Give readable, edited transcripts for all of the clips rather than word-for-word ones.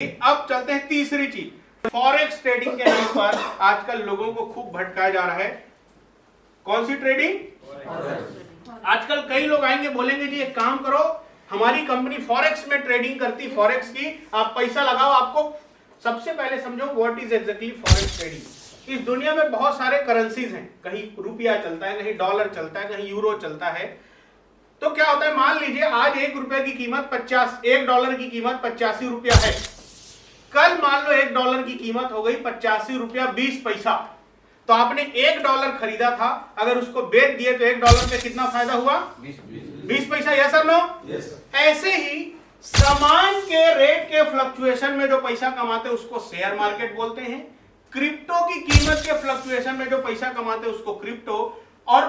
अब चलते हैं तीसरी चीज, फॉरेक्स ट्रेडिंग के नाम पर आजकल लोगों को खूब भटकाया जा रहा है। कौन सी ट्रेडिंग? आजकल कई लोग आएंगे बोलेंगे जी एक काम करो, हमारी कंपनी फॉरेक्स में ट्रेडिंग करती, फॉरेक्स की आप पैसा लगाओ। आपको सबसे पहले समझो what is exactly forex trading. इस दुनिया में बहुत सारे करेंसीज हैं, कहीं रुपया चलता है, कहीं डॉलर चलता है, कहीं यूरो चलता है। तो क्या होता है, मान लीजिए आज $1 की कीमत $1 की कीमत 85 रुपया है। कल मान लो $1 की कीमत हो गई 85 रुपया 20 पैसा। तो आपने $1 खरीदा था, अगर उसको बेच दिए तो $1 पे कितना फायदा हुआ? 20 पैसा। यस और नो? ऐसे ही सामान के रेट के फ्लक्चुएशन में जो पैसा कमाते हैं उसको शेयर मार्केट बोलते हैं। क्रिप्टो की कीमत के फ्लक्चुएशन में जो पैसा कमाते हैं उसको क्रिप्टो, और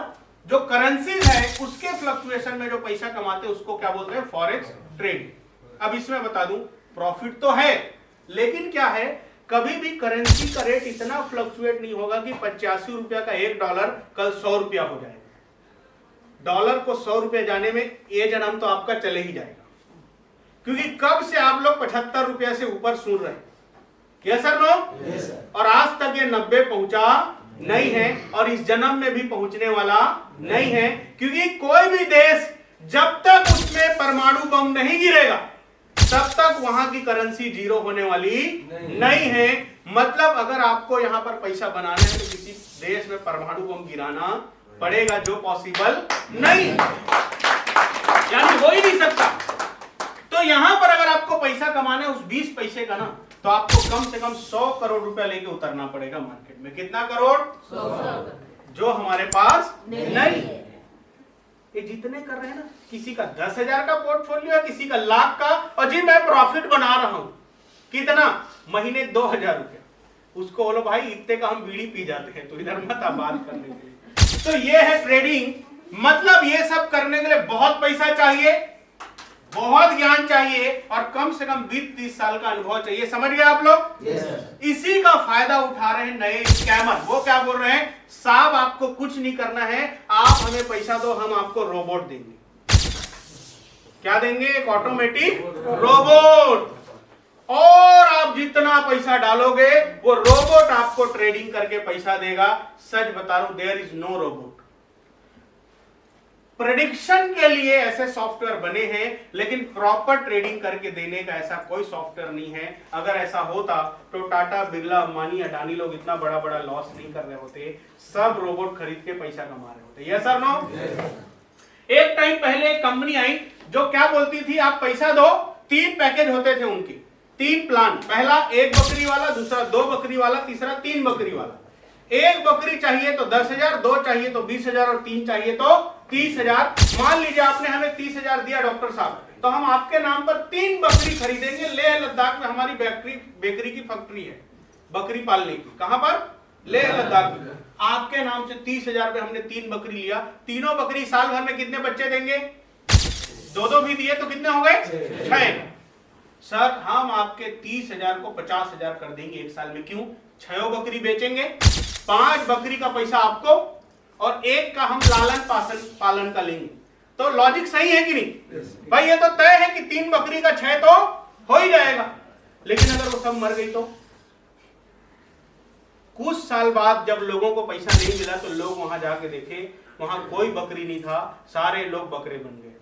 जो करेंसीज है उसके फ्लक्चुएशन में जो पैसा कमाते हैं उसको क्या बोलते हैं? Forex trading. अब इसमें बता दूं, प्रॉफिट तो है, लेकिन क्या है, कभी भी करेंसी का रेट इतना फ्लक्चुएट नहीं होगा कि 85 रुपया का $1 कल 100 रुपया हो जाएगा। डॉलर को 100 रुपया जाने में ये जन्म तो आपका चले ही जाएगा, क्योंकि कब से आप लोग 75 रुपया से ऊपर सुन रहे हैं। Yes sir no? और आज तक ये 90 पहुंचा नहीं है, और इस जन्म में भी पहुंचने वाला नहीं है, क्योंकि कोई भी देश जब तक उसमें परमाणु बम नहीं गिरेगा तब तक वहां की करेंसी जीरो होने वाली नहीं है। मतलब अगर आपको यहां पर पैसा बनाना है तो किसी देश में परमाणु बम गिराना पड़ेगा, जो पॉसिबल नहीं, यानी हो ही नहीं सकता। तो यहां पर अगर आपको पैसा कमाना है उस 20 पैसे का ना, तो आपको कम से कम 100 करोड़ रुपया लेके उतरना पड़ेगा मार्केट में। कितना करोड़? 100, जो हमारे पास नहीं है। ये जितने कर रहे हैं ना, किसी का 10,000 का पोर्टफोलियो है, किसी का लाख का, और जी मैं प्रॉफिट बना रहा हूं कितना? महीने 2,000 रुपया। उसको बोलो भाई इतने का हम बीड़ी पी जाते हैं, तो इधर मत आ बात करने के लिए। तो ये है ट्रेडिंग। मतलब ये सब करने के लिए बहुत पैसा चाहिए, बहुत ज्ञान चाहिए, और कम से कम 20-30 साल का अनुभव चाहिए। समझ गए आप लोग? इसी का फायदा उठा रहे हैं नए स्कैमर। वो क्या बोल रहे हैं, साहब आपको कुछ नहीं करना है, आप हमें पैसा दो, हम आपको रोबोट देंगे। क्या देंगे? एक ऑटोमेटिक रोबोट। और आप जितना पैसा डालोगे वो रोबोट आपको ट्रेडिंग करके पैसा देगा। सच बता रहा हूं, there is no robot. Prediction के लिए ऐसे सॉफ्टवेयर बने हैं, लेकिन प्रॉपर ट्रेडिंग करके देने का ऐसा कोई सॉफ्टवेयर नहीं है। अगर ऐसा होता तो टाटा, बिरला, अंबानी, अडानी लोग इतना बड़ा बड़ा लॉस नहीं कर रहे होते, सब रोबोट खरीद के पैसा कमा रहे होते। Yes sir no? एक टाइम पहले एक कंपनी आई जो क्या बोलती थी, आप पैसा दो, 3 पैकेज होते थे उनके, 3 प्लान। पहला 1 बकरी वाला, दूसरा 2 बकरी वाला, तीसरा 3 बकरी वाला। 1 बकरी चाहिए तो 10,000, 2 चाहिए तो 20,000, और 3 चाहिए तो 30,000। मान लीजिए आपने हमें 30,000 दिया डॉक्टर साहब, तो हम आपके नाम पर 3 बकरी खरीदेंगे। लेह लद्दाख में हमारी बेकरी की फैक्ट्री है बकरी पालने की। कहां पर? लेह लद्दाख में। आपके नाम से 30,000 पे हमने 3 बकरी लिया। तीनों बकरी साल भर में कितने बच्चे देंगे? 2-2 भी दिए तो कितने हो गए? 6। सर हम आपके 30,000 को 50,000 कर देंगे एक साल में। क्यों? 6 बकरी बेचेंगे, 5 बकरी का पैसा आपको, और 1 का हम लालन पालन का लेंगे। तो लॉजिक सही है कि नहीं? भाई ये तो तय है कि 3 बकरी का 6 तो हो ही जाएगा। लेकिन अगर वो सब मर गई तो? कुछ साल बाद जब लोगों को पैसा नहीं मिला तो लोग वहां जाके देखे, वहां कोई बकरी नहीं था, सारे लोग बकरे बन गए।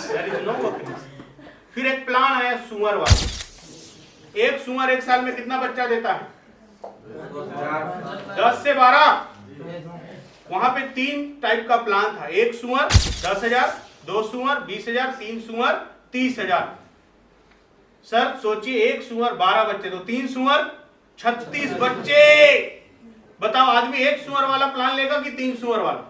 There is no बकरी। फिर एक प्लान आया सुअर वाला। एक सुअर एक साल में कितना बच्चा देता है? 10 से 12। वहां पे 3 टाइप का प्लान था। 1 सुअर 10,000, 2 सुअर 20,000, 3 सुअर 30,000। सर सोचिए, 1 सुअर 12 बच्चे, तो 3 सुअर 36 बच्चे। बताओ आदमी 1 सुअर वाला प्लान लेगा कि 3 सुअर वाला?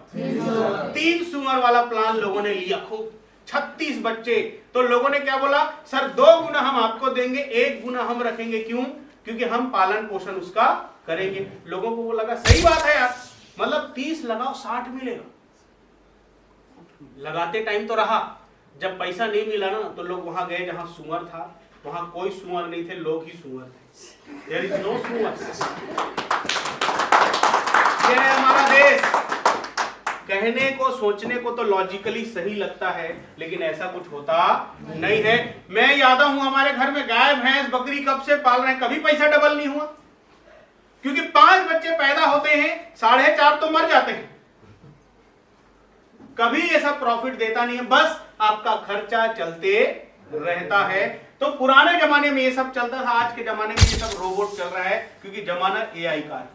3 सुअर वाला प्लान लोगों ने लिया। खूब 36 बच्चे। तो लोगों ने क्या बोला, सर 2 गुना हम आपको देंगे, 1 गुना हम रखेंगे। क्यों? क्योंकि हम पालन पोषण उसका करेंगे। लोगों को वो लगा सही बात है यार, मतलब 30 लगाओ 60 मिलेगा। लगाते टाइम तो रहा, जब पैसा नहीं मिला ना तो लोग वहां गए जहां सुअर था। वहां कोई सुअर नहीं थे, लोग ही सुअर थे। देयर इज नो सुअर। ये है हमारा देश। कहने को सोचने को तो लॉजिकली सही लगता है, लेकिन ऐसा कुछ होता नहीं है। मैं याद हूं हमारे घर में गाय भैंस बकरी कब से पाल रहे हैं, कभी पैसा डबल नहीं हुआ, क्योंकि 5 बच्चे पैदा होते हैं, 4.5 तो मर जाते हैं, कभी ये सब प्रॉफिट देता नहीं है, बस आपका खर्चा चलते रहता है। तो पुराने जमाने में ये सब चलता था, आज के जमाने में ये सब रोबोट चल रहा है, क्योंकि जमाना एआई का है।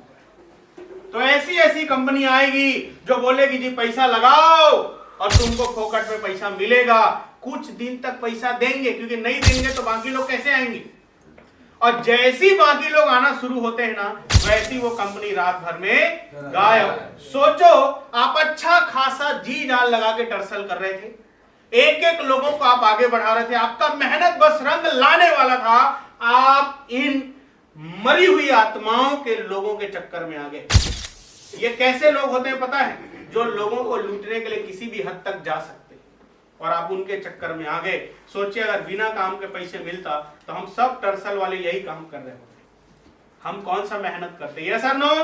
तो ऐसी ऐसी कंपनी आएगी जो बोलेगी जी पैसा लगाओ और तुमको फोकट में पैसा मिलेगा। कुछ दिन तक पैसा देंगे, क्योंकि नहीं देंगे तो बाकी लोग कैसे आएंगे, और जैसी बाकी लोग आना शुरू होते हैं ना, वैसी वो कंपनी रात भर में गायब। सोचो, आप अच्छा खासा जी जान लगा के टर्सल कर रहे थे, एक एक लोगों को आप आगे बढ़ा रहे थे, आपका मेहनत बस रंग लाने वाला था, आप इन मरी हुई आत्माओं के लोगों के चक्कर में आ गए। ये कैसे लोग होते हैं पता है, जो लोगों को लूटने के लिए किसी भी हद तक जा सकते हैं, और आप उनके चक्कर में आ गए। सोचिए, अगर बिना काम के पैसे मिलता तो हम सब टर्सल वाले यही काम कर रहे होते, हम कौन सा मेहनत करते। यस और नो?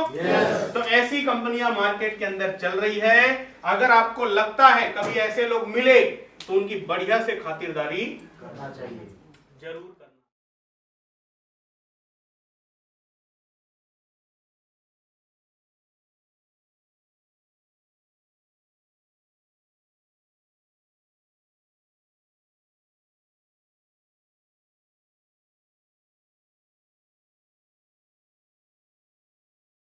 तो ऐसी कंपनियां मार्केट के अंदर चल रही है। अगर आपको लगता है कभी ऐसे लोग मिले तो उनकी बढ़िया से खातिरदारी करना चाहिए जरूर।